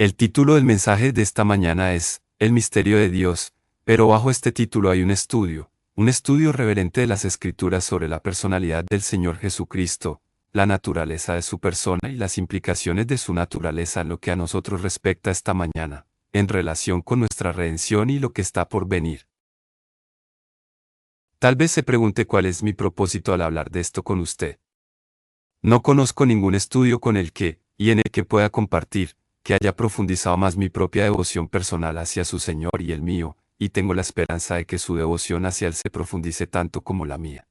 El título del mensaje de esta mañana es El misterio de Dios, pero bajo este título hay un estudio reverente de las Escrituras sobre la personalidad del Señor Jesucristo, la naturaleza de su persona y las implicaciones de su naturaleza en lo que a nosotros respecta esta mañana, en relación con nuestra redención y lo que está por venir. Tal vez se pregunte cuál es mi propósito al hablar de esto con usted. No conozco ningún estudio con el que, y en el que pueda compartir, que haya profundizado más mi propia devoción personal hacia su Señor y el mío, y tengo la esperanza de que su devoción hacia Él se profundice tanto como la mía.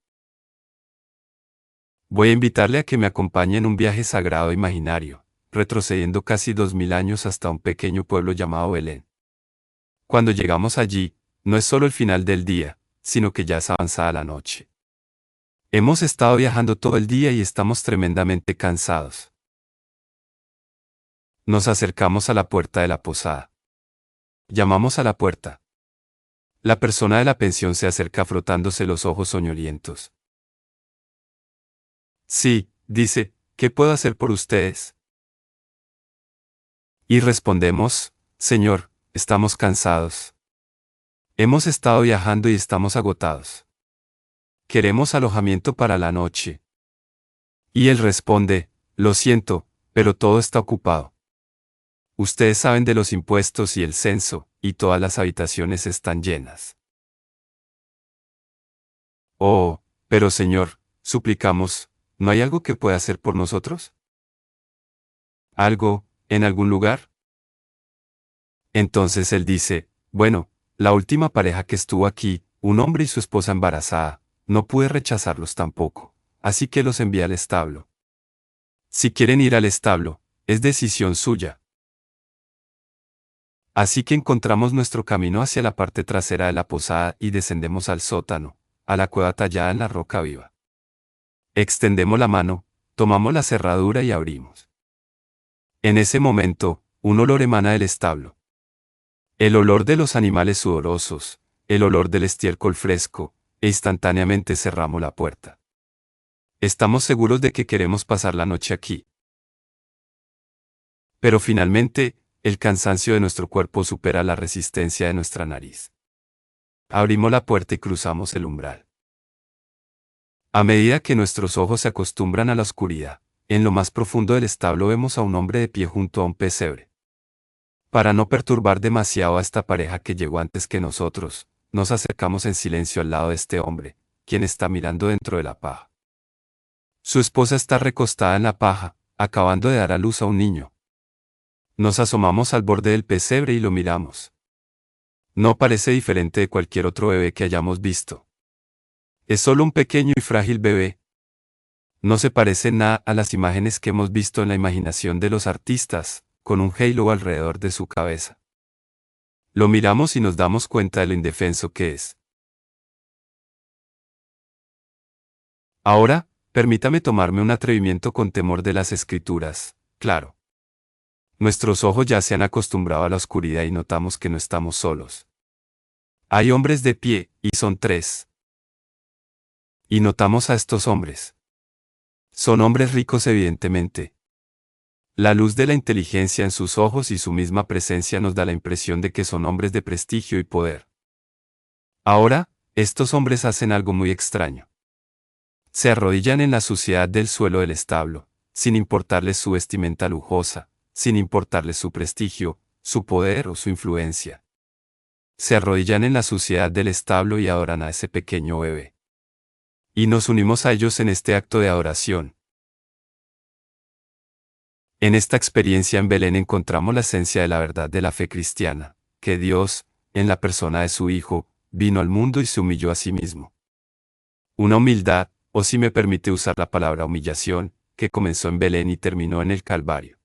Voy a invitarle a que me acompañe en un viaje sagrado imaginario, retrocediendo casi 2000 años hasta un pequeño pueblo llamado Belén. Cuando llegamos allí, no es solo el final del día, sino que ya es avanzada la noche. Hemos estado viajando todo el día y estamos tremendamente cansados. Nos acercamos a la puerta de la posada. Llamamos a la puerta. La persona de la pensión se acerca frotándose los ojos soñolientos. Sí, dice, ¿qué puedo hacer por ustedes? Y respondemos, Señor, estamos cansados. Hemos estado viajando y estamos agotados. Queremos alojamiento para la noche. Y él responde, lo siento, pero todo está ocupado. Ustedes saben de los impuestos y el censo, y todas las habitaciones están llenas. Oh, pero Señor, suplicamos, ¿no hay algo que pueda hacer por nosotros? ¿Algo, en algún lugar? Entonces él dice, bueno, la última pareja que estuvo aquí, un hombre y su esposa embarazada, no pude rechazarlos tampoco, así que los envié al establo. Si quieren ir al establo, es decisión suya. Así que encontramos nuestro camino hacia la parte trasera de la posada y descendemos al sótano, a la cueva tallada en la roca viva. Extendemos la mano, tomamos la cerradura y abrimos. En ese momento, un olor emana del establo. El olor de los animales sudorosos, el olor del estiércol fresco, e instantáneamente cerramos la puerta. Estamos seguros de que queremos pasar la noche aquí. Pero finalmente, el cansancio de nuestro cuerpo supera la resistencia de nuestra nariz. Abrimos la puerta y cruzamos el umbral. A medida que nuestros ojos se acostumbran a la oscuridad, en lo más profundo del establo vemos a un hombre de pie junto a un pesebre. Para no perturbar demasiado a esta pareja que llegó antes que nosotros, nos acercamos en silencio al lado de este hombre, quien está mirando dentro de la paja. Su esposa está recostada en la paja, acabando de dar a luz a un niño. Nos asomamos al borde del pesebre y lo miramos. No parece diferente de cualquier otro bebé que hayamos visto. Es solo un pequeño y frágil bebé. No se parece en nada a las imágenes que hemos visto en la imaginación de los artistas, con un halo alrededor de su cabeza. Lo miramos y nos damos cuenta de lo indefenso que es. Ahora, permítame tomarme un atrevimiento con temor de las Escrituras, claro. Nuestros ojos ya se han acostumbrado a la oscuridad y notamos que no estamos solos. Hay hombres de pie, y son 3. Y notamos a estos hombres. Son hombres ricos evidentemente. La luz de la inteligencia en sus ojos y su misma presencia nos da la impresión de que son hombres de prestigio y poder. Ahora, estos hombres hacen algo muy extraño. Se arrodillan en la suciedad del suelo del establo, sin importarles su vestimenta lujosa, sin importarles su prestigio, su poder o su influencia. Se arrodillan en la suciedad del establo y adoran a ese pequeño bebé. Y nos unimos a ellos en este acto de adoración. En esta experiencia en Belén encontramos la esencia de la verdad de la fe cristiana, que Dios, en la persona de su Hijo, vino al mundo y se humilló a sí mismo. Una humildad, o si me permite usar la palabra humillación, que comenzó en Belén y terminó en el Calvario.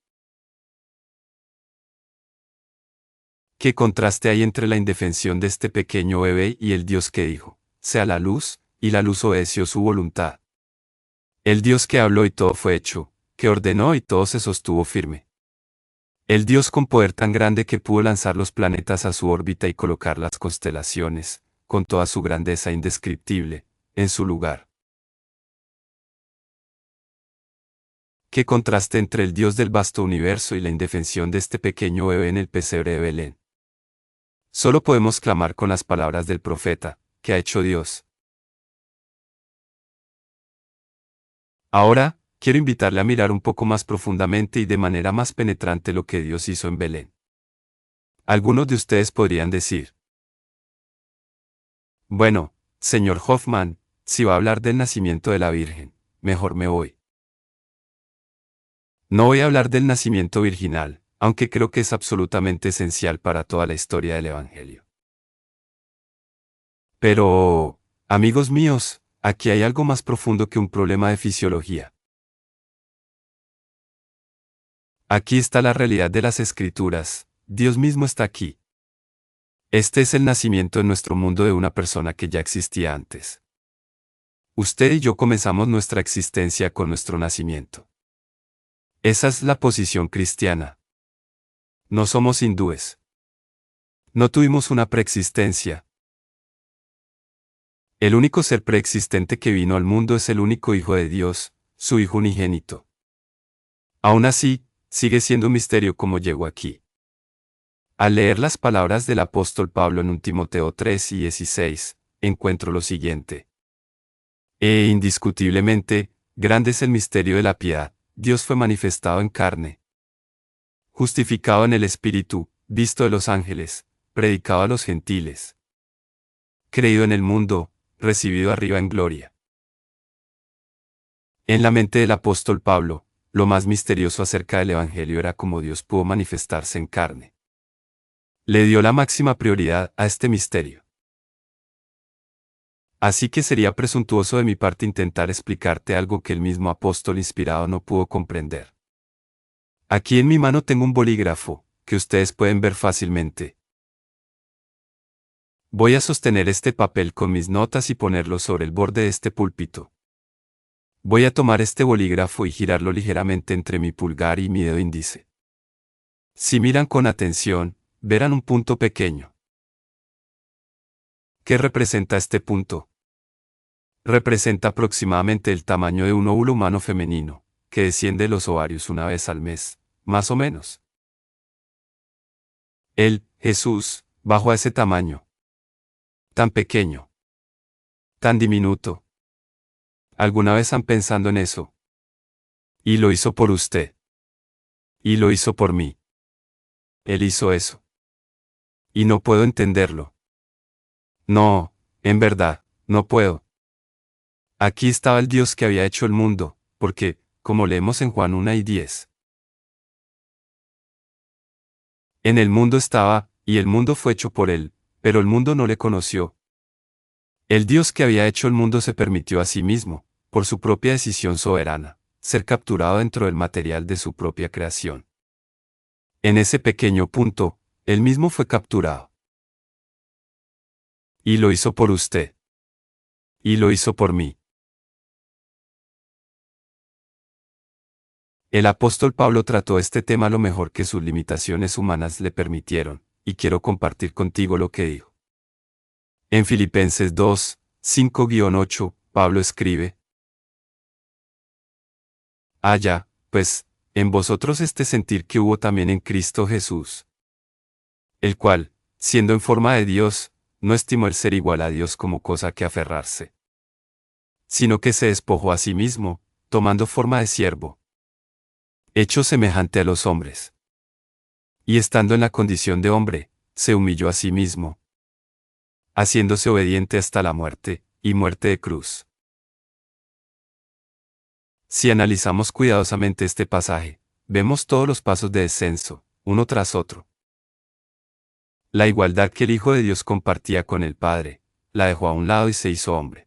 ¿Qué contraste hay entre la indefensión de este pequeño bebé y el Dios que dijo, sea la luz, y la luz obedeció su voluntad? El Dios que habló y todo fue hecho, que ordenó y todo se sostuvo firme. El Dios con poder tan grande que pudo lanzar los planetas a su órbita y colocar las constelaciones, con toda su grandeza indescriptible, en su lugar. Qué contraste entre el Dios del vasto universo y la indefensión de este pequeño bebé en el pesebre de Belén. Solo podemos clamar con las palabras del profeta: ¿qué ha hecho Dios? Ahora, quiero invitarle a mirar un poco más profundamente y de manera más penetrante lo que Dios hizo en Belén. Algunos de ustedes podrían decir: bueno, señor Hoffman, si va a hablar del nacimiento de la Virgen, mejor me voy. No voy a hablar del nacimiento virginal, aunque creo que es absolutamente esencial para toda la historia del Evangelio. Pero, amigos míos, aquí hay algo más profundo que un problema de fisiología. Aquí está la realidad de las Escrituras: Dios mismo está aquí. Este es el nacimiento en nuestro mundo de una persona que ya existía antes. Usted y yo comenzamos nuestra existencia con nuestro nacimiento. Esa es la posición cristiana. No somos hindúes. No tuvimos una preexistencia. El único ser preexistente que vino al mundo es el único Hijo de Dios, su Hijo unigénito. Aún así, sigue siendo un misterio cómo llegó aquí. Al leer las palabras del apóstol Pablo en 1 Timoteo 3:16, encuentro lo siguiente. Indiscutiblemente, grande es el misterio de la piedad: Dios fue manifestado en carne. Justificado en el Espíritu, visto de los ángeles, predicado a los gentiles. Creído en el mundo, recibido arriba en gloria. En la mente del apóstol Pablo, lo más misterioso acerca del Evangelio era cómo Dios pudo manifestarse en carne. Le dio la máxima prioridad a este misterio. Así que sería presuntuoso de mi parte intentar explicarte algo que el mismo apóstol inspirado no pudo comprender. Aquí en mi mano tengo un bolígrafo, que ustedes pueden ver fácilmente. Voy a sostener este papel con mis notas y ponerlo sobre el borde de este púlpito. Voy a tomar este bolígrafo y girarlo ligeramente entre mi pulgar y mi dedo índice. Si miran con atención, verán un punto pequeño. ¿Qué representa este punto? Representa aproximadamente el tamaño de un óvulo humano femenino, que desciende de los ovarios una vez al mes, más o menos. Él, Jesús, bajó a ese tamaño. Tan pequeño. Tan diminuto. ¿Alguna vez han pensado en eso? Y lo hizo por usted. Y lo hizo por mí. Él hizo eso. Y no puedo entenderlo. No, en verdad, no puedo. Aquí estaba el Dios que había hecho el mundo, porque, como leemos en Juan 1:10. En el mundo estaba, y el mundo fue hecho por él, pero el mundo no le conoció. El Dios que había hecho el mundo se permitió a sí mismo, por su propia decisión soberana, ser capturado dentro del material de su propia creación. En ese pequeño punto, él mismo fue capturado. Y lo hizo por usted. Y lo hizo por mí. El apóstol Pablo trató este tema lo mejor que sus limitaciones humanas le permitieron, y quiero compartir contigo lo que dijo. En Filipenses 2, 5-8, Pablo escribe: haya, pues, en vosotros este sentir que hubo también en Cristo Jesús, el cual, siendo en forma de Dios, no estimó el ser igual a Dios como cosa que aferrarse, sino que se despojó a sí mismo, tomando forma de siervo, hecho semejante a los hombres. Y estando en la condición de hombre, se humilló a sí mismo, haciéndose obediente hasta la muerte, y muerte de cruz. Si analizamos cuidadosamente este pasaje, vemos todos los pasos de descenso, uno tras otro. La igualdad que el Hijo de Dios compartía con el Padre, la dejó a un lado y se hizo hombre.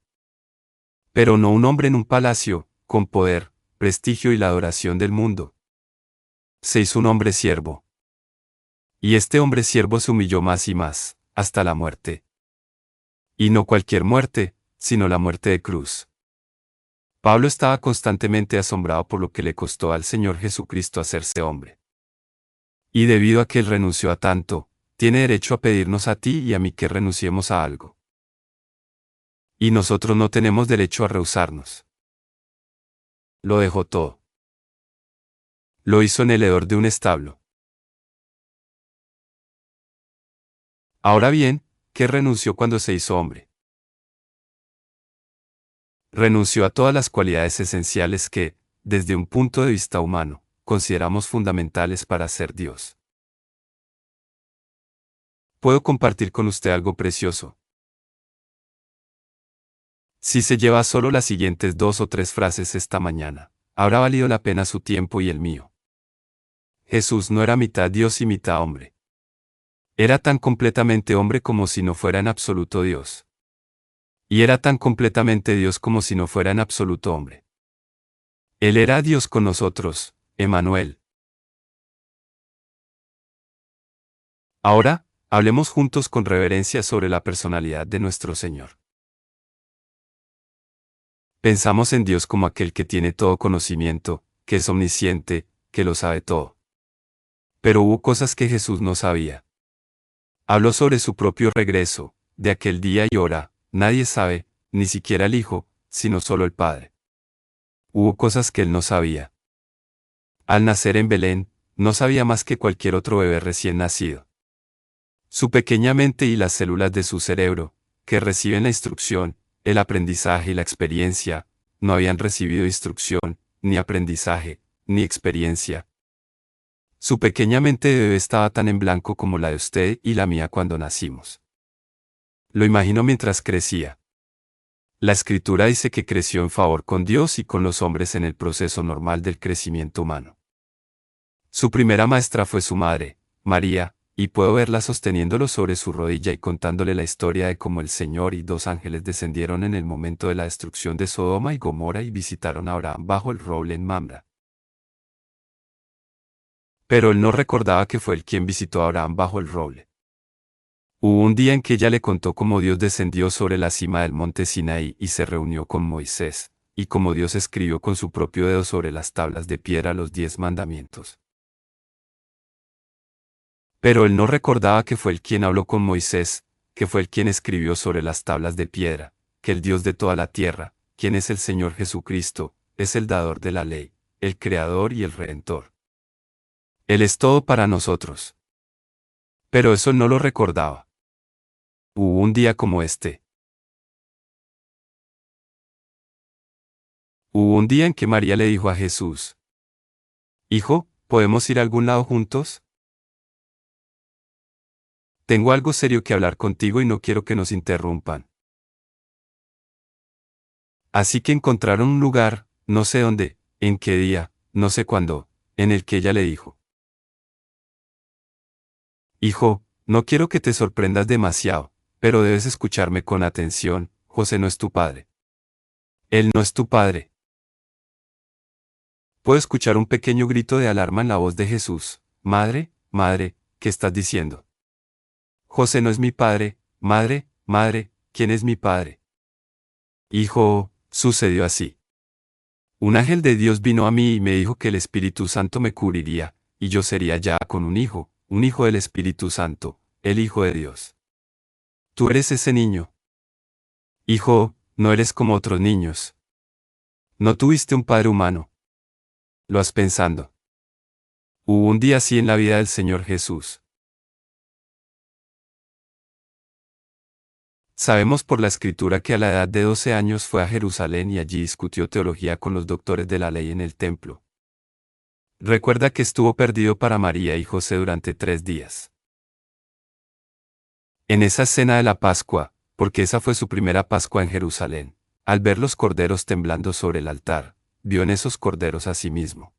Pero no un hombre en un palacio, con poder, prestigio y la adoración del mundo. Se hizo un hombre siervo. Y este hombre siervo se humilló más y más, hasta la muerte. Y no cualquier muerte, sino la muerte de cruz. Pablo estaba constantemente asombrado por lo que le costó al Señor Jesucristo hacerse hombre. Y debido a que Él renunció a tanto, tiene derecho a pedirnos a ti y a mí que renunciemos a algo. Y nosotros no tenemos derecho a rehusarnos. Lo dejó todo. Lo hizo en el hedor de un establo. Ahora bien, ¿qué renunció cuando se hizo hombre? Renunció a todas las cualidades esenciales que, desde un punto de vista humano, consideramos fundamentales para ser Dios. Puedo compartir con usted algo precioso. Si se lleva solo las siguientes 2 o 3 frases esta mañana, habrá valido la pena su tiempo y el mío. Jesús no era mitad Dios y mitad hombre. Era tan completamente hombre como si no fuera en absoluto Dios. Y era tan completamente Dios como si no fuera en absoluto hombre. Él era Dios con nosotros, Emmanuel. Ahora, hablemos juntos con reverencia sobre la personalidad de nuestro Señor. Pensamos en Dios como aquel que tiene todo conocimiento, que es omnisciente, que lo sabe todo. Pero hubo cosas que Jesús no sabía. Habló sobre su propio regreso, de aquel día y hora, nadie sabe, ni siquiera el Hijo, sino solo el Padre. Hubo cosas que él no sabía. Al nacer en Belén, no sabía más que cualquier otro bebé recién nacido. Su pequeña mente y las células de su cerebro, que reciben la instrucción, el aprendizaje y la experiencia, no habían recibido instrucción, ni aprendizaje, ni experiencia. Su pequeña mente de bebé estaba tan en blanco como la de usted y la mía cuando nacimos. Lo imagino mientras crecía. La Escritura dice que creció en favor con Dios y con los hombres en el proceso normal del crecimiento humano. Su primera maestra fue su madre, María, y puedo verla sosteniéndolo sobre su rodilla y contándole la historia de cómo el Señor y 2 ángeles descendieron en el momento de la destrucción de Sodoma y Gomorra y visitaron a Abraham bajo el roble en Mamre. Pero él no recordaba que fue él quien visitó a Abraham bajo el roble. Hubo un día en que ella le contó cómo Dios descendió sobre la cima del monte Sinaí y se reunió con Moisés, y cómo Dios escribió con su propio dedo sobre las tablas de piedra los 10 mandamientos. Pero él no recordaba que fue él quien habló con Moisés, que fue él quien escribió sobre las tablas de piedra, que el Dios de toda la tierra, quien es el Señor Jesucristo, es el dador de la ley, el creador y el redentor. Él es todo para nosotros. Pero eso no lo recordaba. Hubo un día como este. Hubo un día en que María le dijo a Jesús: Hijo, ¿podemos ir a algún lado juntos? Tengo algo serio que hablar contigo y no quiero que nos interrumpan. Así que encontraron un lugar, no sé dónde, en qué día, no sé cuándo, en el que ella le dijo: Hijo, no quiero que te sorprendas demasiado, pero debes escucharme con atención, José no es tu padre. Él no es tu padre. Puedo escuchar un pequeño grito de alarma en la voz de Jesús: Madre, madre, ¿qué estás diciendo? José no es mi padre. Madre, madre, ¿quién es mi padre? Hijo, sucedió así. Un ángel de Dios vino a mí y me dijo que el Espíritu Santo me cubriría, y yo sería ya con un hijo del Espíritu Santo, el Hijo de Dios. Tú eres ese niño. Hijo, no eres como otros niños. No tuviste un padre humano. Lo has pensando. Hubo un día así en la vida del Señor Jesús. Sabemos por la Escritura que a la edad de 12 años fue a Jerusalén y allí discutió teología con los doctores de la ley en el templo. Recuerda que estuvo perdido para María y José durante 3 días. En esa cena de la Pascua, porque esa fue su primera Pascua en Jerusalén, al ver los corderos temblando sobre el altar, vio en esos corderos a sí mismo.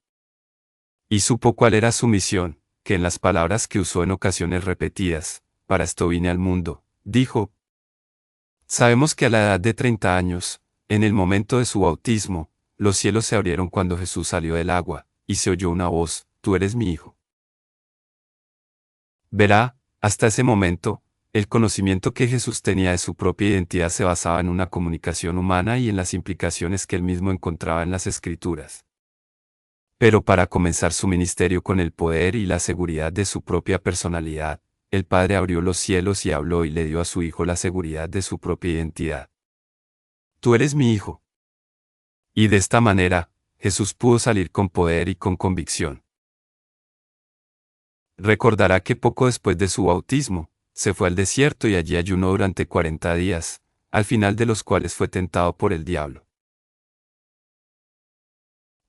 Y supo cuál era su misión, que en las palabras que usó en ocasiones repetidas, para esto vine al mundo, dijo: Sabemos que a la edad de 30 años, en el momento de su bautismo, los cielos se abrieron cuando Jesús salió del agua, y se oyó una voz: Tú eres mi hijo. Verá, hasta ese momento, el conocimiento que Jesús tenía de su propia identidad se basaba en una comunicación humana y en las implicaciones que él mismo encontraba en las Escrituras. Pero para comenzar su ministerio con el poder y la seguridad de su propia personalidad, el Padre abrió los cielos y habló y le dio a su Hijo la seguridad de su propia identidad. Tú eres mi Hijo. Y de esta manera, Jesús pudo salir con poder y con convicción. Recordará que poco después de su bautismo, se fue al desierto y allí ayunó durante 40 días, al final de los cuales fue tentado por el diablo.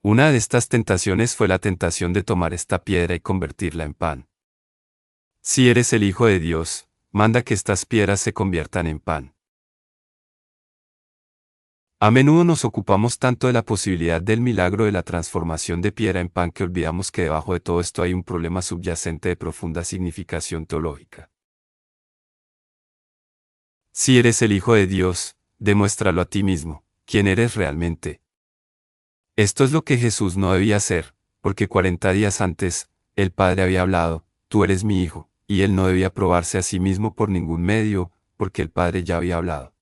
Una de estas tentaciones fue la tentación de tomar esta piedra y convertirla en pan. Si eres el Hijo de Dios, manda que estas piedras se conviertan en pan. A menudo nos ocupamos tanto de la posibilidad del milagro de la transformación de piedra en pan que olvidamos que debajo de todo esto hay un problema subyacente de profunda significación teológica. Si eres el Hijo de Dios, demuéstralo a ti mismo, quién eres realmente. Esto es lo que Jesús no debía hacer, porque 40 días antes, el Padre había hablado, tú eres mi Hijo, y él no debía probarse a sí mismo por ningún medio, porque el Padre ya había hablado.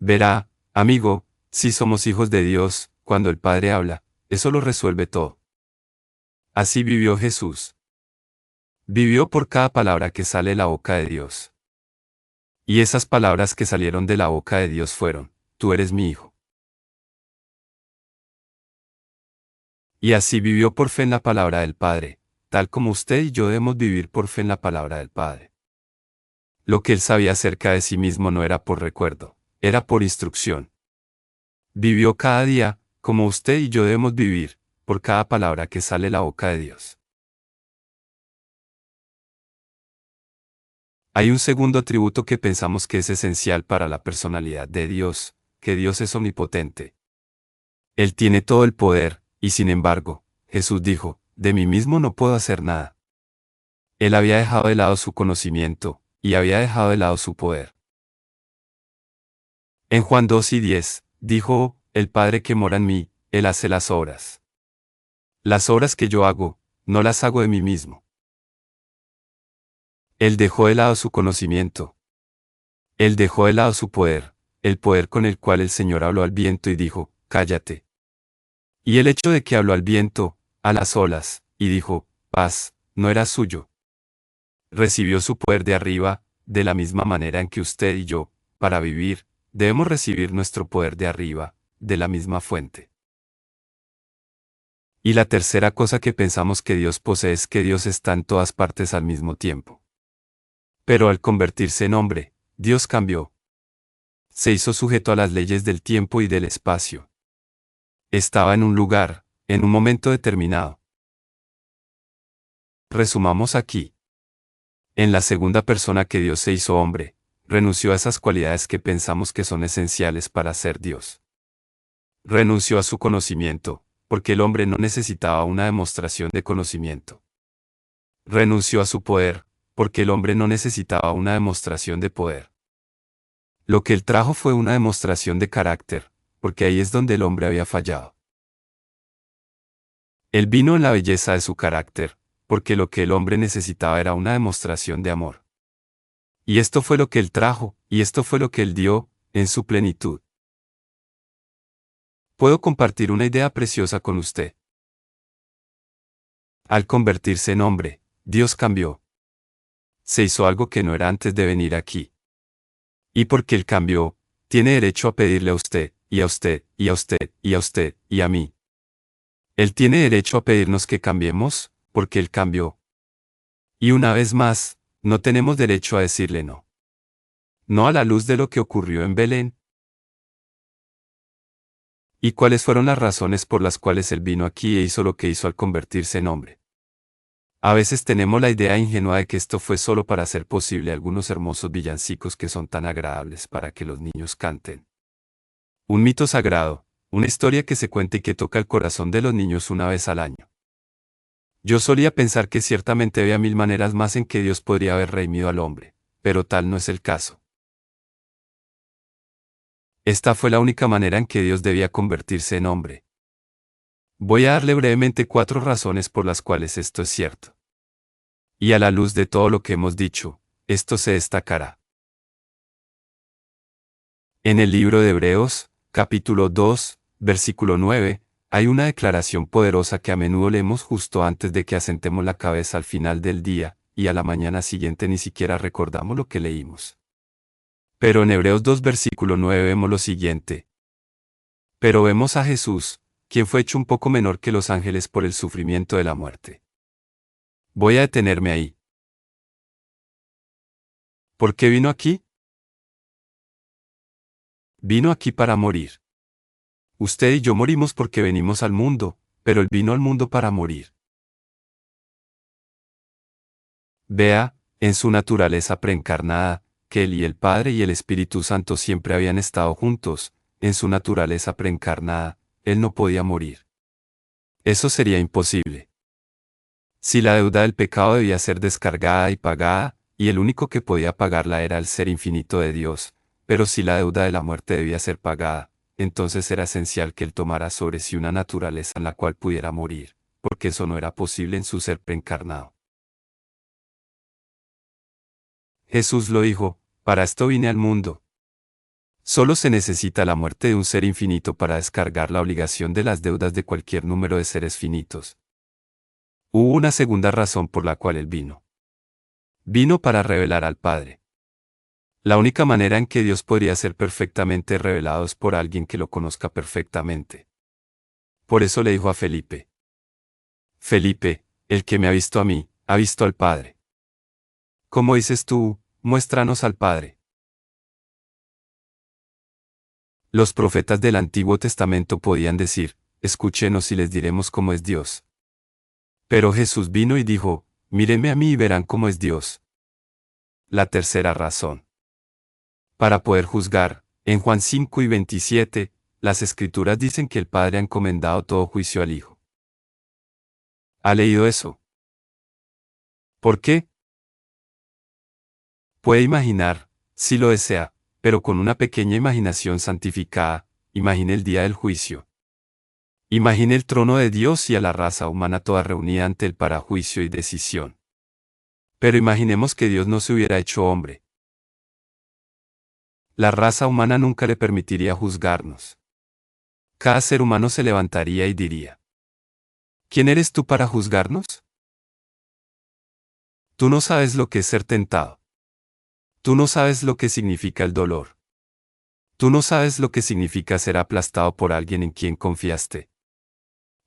Verá, amigo, si somos hijos de Dios, cuando el Padre habla, eso lo resuelve todo. Así vivió Jesús. Vivió por cada palabra que sale de la boca de Dios. Y esas palabras que salieron de la boca de Dios fueron, tú eres mi Hijo. Y así vivió por fe en la palabra del Padre, tal como usted y yo debemos vivir por fe en la palabra del Padre. Lo que él sabía acerca de sí mismo no era por recuerdo, era por instrucción. Vivió cada día, como usted y yo debemos vivir, por cada palabra que sale de la boca de Dios. Hay un segundo atributo que pensamos que es esencial para la personalidad de Dios, que Dios es omnipotente. Él tiene todo el poder, y sin embargo, Jesús dijo, de mí mismo no puedo hacer nada. Él había dejado de lado su conocimiento, y había dejado de lado su poder. En Juan 2:10, dijo, el Padre que mora en mí, Él hace las obras. Las obras que yo hago, no las hago de mí mismo. Él dejó de lado su conocimiento. Él dejó de lado su poder, el poder con el cual el Señor habló al viento y dijo, cállate. Y el hecho de que habló al viento, a las olas, y dijo, paz, no era suyo. Recibió su poder de arriba, de la misma manera en que usted y yo, para vivir, debemos recibir nuestro poder de arriba, de la misma fuente. Y la tercera cosa que pensamos que Dios posee es que Dios está en todas partes al mismo tiempo. Pero al convertirse en hombre, Dios cambió. Se hizo sujeto a las leyes del tiempo y del espacio. Estaba en un lugar, en un momento determinado. Resumamos aquí. En la segunda persona que Dios se hizo hombre, renunció a esas cualidades que pensamos que son esenciales para ser Dios. Renunció a su conocimiento, porque el hombre no necesitaba una demostración de conocimiento. Renunció a su poder, porque el hombre no necesitaba una demostración de poder. Lo que él trajo fue una demostración de carácter, porque ahí es donde el hombre había fallado. Él vino en la belleza de su carácter, porque lo que el hombre necesitaba era una demostración de amor. Y esto fue lo que él trajo, y esto fue lo que él dio, en su plenitud. Puedo compartir una idea preciosa con usted. Al convertirse en hombre, Dios cambió. Se hizo algo que no era antes de venir aquí. Y porque él cambió, tiene derecho a pedirle a usted, y a usted, y a usted, y a usted, y a mí. Él tiene derecho a pedirnos que cambiemos, porque él cambió. Y una vez más, no tenemos derecho a decirle no. No a la luz de lo que ocurrió en Belén. ¿Y cuáles fueron las razones por las cuales él vino aquí e hizo lo que hizo al convertirse en hombre? A veces tenemos la idea ingenua de que esto fue solo para hacer posible algunos hermosos villancicos que son tan agradables para que los niños canten. Un mito sagrado, una historia que se cuenta y que toca el corazón de los niños una vez al año. Yo solía pensar que ciertamente había 1000 maneras más en que Dios podría haber redimido al hombre, pero tal no es el caso. Esta fue la única manera en que Dios debía convertirse en hombre. Voy a darle brevemente 4 razones por las cuales esto es cierto. Y a la luz de todo lo que hemos dicho, esto se destacará. En el libro de Hebreos, capítulo 2, versículo 9, hay una declaración poderosa que a menudo leemos justo antes de que asentemos la cabeza al final del día, y a la mañana siguiente ni siquiera recordamos lo que leímos. Pero en Hebreos 2 versículo 9 vemos lo siguiente. Pero vemos a Jesús, quien fue hecho un poco menor que los ángeles por el sufrimiento de la muerte. Voy a detenerme ahí. ¿Por qué vino aquí? Vino aquí para morir. Usted y yo morimos porque venimos al mundo, pero Él vino al mundo para morir. Vea, en su naturaleza preencarnada, que Él y el Padre y el Espíritu Santo siempre habían estado juntos, en su naturaleza preencarnada, Él no podía morir. Eso sería imposible. Si la deuda del pecado debía ser descargada y pagada, y el único que podía pagarla era el Ser infinito de Dios, pero si la deuda de la muerte debía ser pagada, entonces era esencial que Él tomara sobre sí una naturaleza en la cual pudiera morir, porque eso no era posible en su ser preencarnado. Jesús lo dijo, para esto vine al mundo. Solo se necesita la muerte de un ser infinito para descargar la obligación de las deudas de cualquier número de seres finitos. Hubo una segunda razón por la cual Él vino. Vino para revelar al Padre. La única manera en que Dios podría ser perfectamente revelado es por alguien que lo conozca perfectamente. Por eso le dijo a Felipe: Felipe, el que me ha visto a mí, ha visto al Padre. ¿Cómo dices tú, muéstranos al Padre? Los profetas del Antiguo Testamento podían decir: escúchenos y les diremos cómo es Dios. Pero Jesús vino y dijo: mírenme a mí y verán cómo es Dios. La tercera razón. Para poder juzgar, en Juan 5:27, las Escrituras dicen que el Padre ha encomendado todo juicio al Hijo. ¿Ha leído eso? ¿Por qué? Puede imaginar, si lo desea, pero con una pequeña imaginación santificada, imagine el día del juicio. Imagine el trono de Dios y a la raza humana toda reunida ante Él para juicio y decisión. Pero imaginemos que Dios no se hubiera hecho hombre. La raza humana nunca le permitiría juzgarnos. Cada ser humano se levantaría y diría: ¿quién eres tú para juzgarnos? Tú no sabes lo que es ser tentado. Tú no sabes lo que significa el dolor. Tú no sabes lo que significa ser aplastado por alguien en quien confiaste.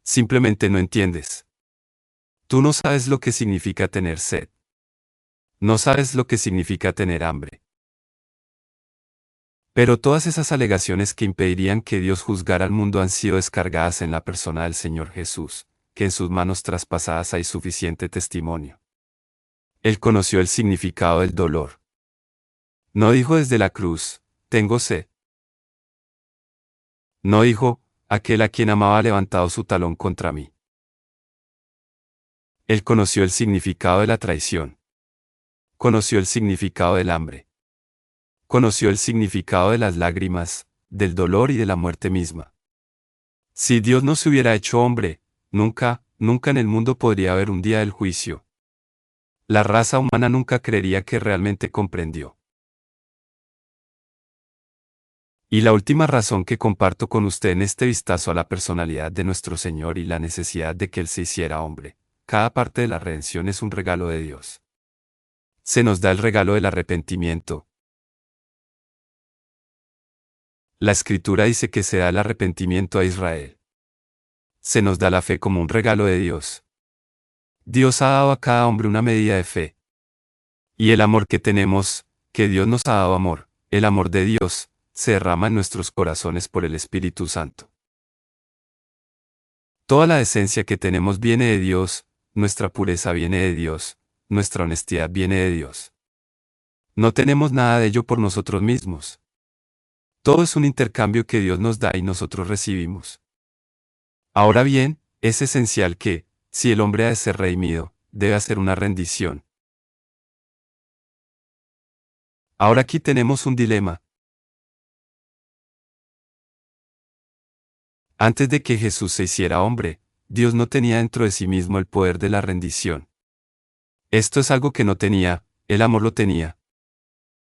Simplemente no entiendes. Tú no sabes lo que significa tener sed. No sabes lo que significa tener hambre. Pero todas esas alegaciones que impedirían que Dios juzgara al mundo han sido descargadas en la persona del Señor Jesús, que en sus manos traspasadas hay suficiente testimonio. Él conoció el significado del dolor. No dijo desde la cruz: tengo sed. No dijo: aquel a quien amaba ha levantado su talón contra mí. Él conoció el significado de la traición. Conoció el significado del hambre. Conoció el significado de las lágrimas, del dolor y de la muerte misma. Si Dios no se hubiera hecho hombre, nunca en el mundo podría haber un día del juicio. La raza humana nunca creería que realmente comprendió. Y la última razón que comparto con usted en este vistazo a la personalidad de nuestro Señor y la necesidad de que Él se hiciera hombre: cada parte de la redención es un regalo de Dios. Se nos da el regalo del arrepentimiento. La Escritura dice que se da el arrepentimiento a Israel. Se nos da la fe como un regalo de Dios. Dios ha dado a cada hombre una medida de fe. Y el amor que tenemos, que Dios nos ha dado amor, el amor de Dios, se derrama en nuestros corazones por el Espíritu Santo. Toda la esencia que tenemos viene de Dios, nuestra pureza viene de Dios, nuestra honestidad viene de Dios. No tenemos nada de ello por nosotros mismos. Todo es un intercambio que Dios nos da y nosotros recibimos. Ahora bien, es esencial que, si el hombre ha de ser redimido, debe hacer una rendición. Ahora aquí tenemos un dilema. Antes de que Jesús se hiciera hombre, Dios no tenía dentro de sí mismo el poder de la rendición. Esto es algo que no tenía, el amor lo tenía.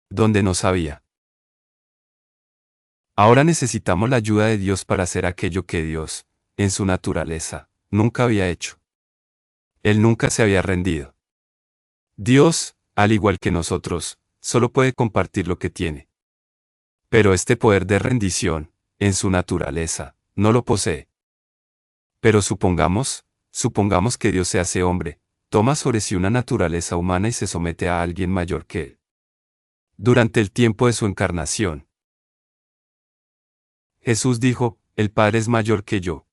Donde no sabía. Ahora necesitamos la ayuda de Dios para hacer aquello que Dios, en su naturaleza, nunca había hecho. Él nunca se había rendido. Dios, al igual que nosotros, solo puede compartir lo que tiene. Pero este poder de rendición, en su naturaleza, no lo posee. Pero supongamos que Dios se hace hombre, toma sobre sí una naturaleza humana y se somete a alguien mayor que él. Durante el tiempo de su encarnación, Jesús dijo, el Padre es mayor que yo.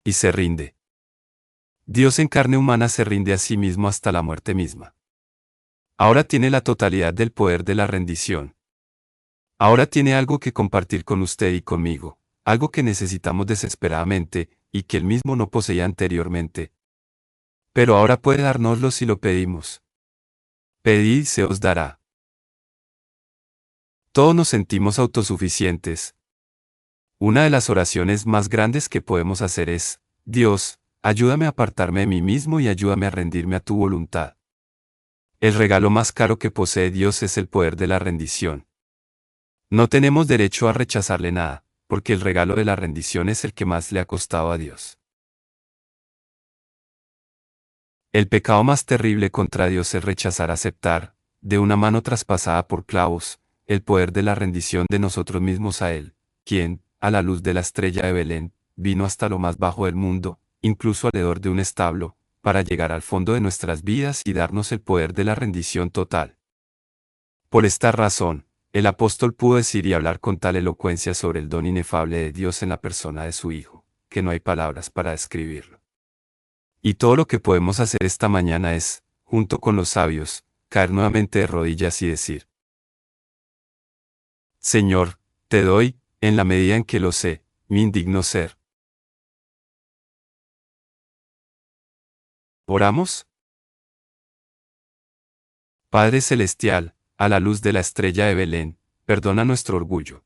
Y se rinde. Dios en carne humana se rinde a sí mismo hasta la muerte misma. Ahora tiene la totalidad del poder de la rendición. Ahora tiene algo que compartir con usted y conmigo, algo que necesitamos desesperadamente, y que él mismo no poseía anteriormente. Pero ahora puede dárnoslo si lo pedimos. Pedid y se os dará. Todos nos sentimos autosuficientes. Una de las oraciones más grandes que podemos hacer es, Dios, ayúdame a apartarme de mí mismo y ayúdame a rendirme a tu voluntad. El regalo más caro que posee Dios es el poder de la rendición. No tenemos derecho a rechazarle nada, porque el regalo de la rendición es el que más le ha costado a Dios. El pecado más terrible contra Dios es rechazar aceptar, de una mano traspasada por clavos, el poder de la rendición de nosotros mismos a Él, quien, a la luz de la estrella de Belén, vino hasta lo más bajo del mundo, incluso alrededor de un establo, para llegar al fondo de nuestras vidas y darnos el poder de la rendición total. Por esta razón, el apóstol pudo decir y hablar con tal elocuencia sobre el don inefable de Dios en la persona de su Hijo, que no hay palabras para describirlo. Y todo lo que podemos hacer esta mañana es, junto con los sabios, caer nuevamente de rodillas y decir: Señor, te doy, en la medida en que lo sé, mi indigno ser. ¿Oramos? Padre Celestial, a la luz de la estrella de Belén, perdona nuestro orgullo.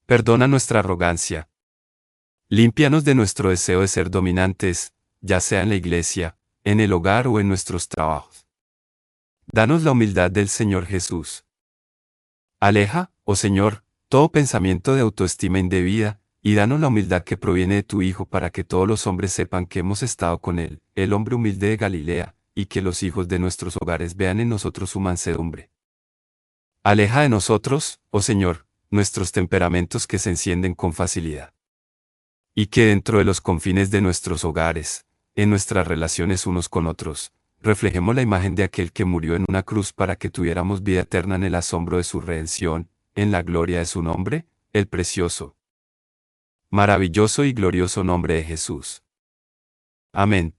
Perdona nuestra arrogancia. Límpianos de nuestro deseo de ser dominantes, ya sea en la iglesia, en el hogar o en nuestros trabajos. Danos la humildad del Señor Jesús. Aleja, oh Señor, todo pensamiento de autoestima indebida, y danos la humildad que proviene de tu Hijo para que todos los hombres sepan que hemos estado con Él, el hombre humilde de Galilea, y que los hijos de nuestros hogares vean en nosotros su mansedumbre. Aleja de nosotros, oh Señor, nuestros temperamentos que se encienden con facilidad. Y que dentro de los confines de nuestros hogares, en nuestras relaciones unos con otros, reflejemos la imagen de aquel que murió en una cruz para que tuviéramos vida eterna en el asombro de su redención, en la gloria de su nombre, el precioso, maravilloso y glorioso nombre de Jesús. Amén.